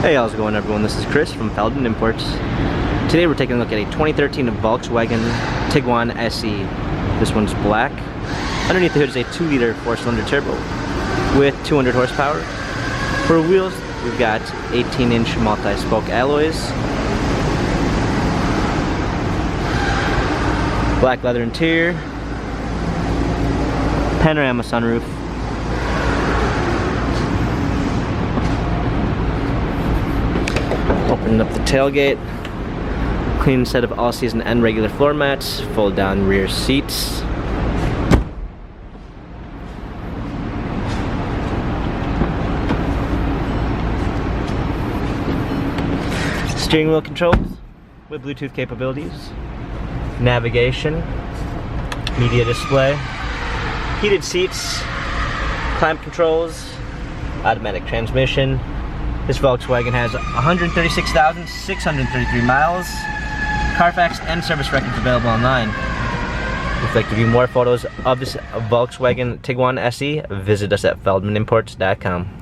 Hey, how's it going, everyone? This is Chris from Feldmann Imports. Today we're taking a look at a 2013 Volkswagen Tiguan SE. This one's black. Underneath the hood is a 2-liter 4-cylinder turbo with 200 horsepower. For wheels, we've got 18-inch multi-spoke alloys, black leather interior, panorama sunroof, open up the tailgate, clean set of all-season and regular floor mats, fold down rear seats, steering wheel controls with Bluetooth capabilities, navigation, media display, heated seats, climate controls, automatic transmission. This Volkswagen has 136,633 miles. Carfax and service records available online. If you'd like to view more photos of this Volkswagen Tiguan SE, visit us at feldmannimports.com.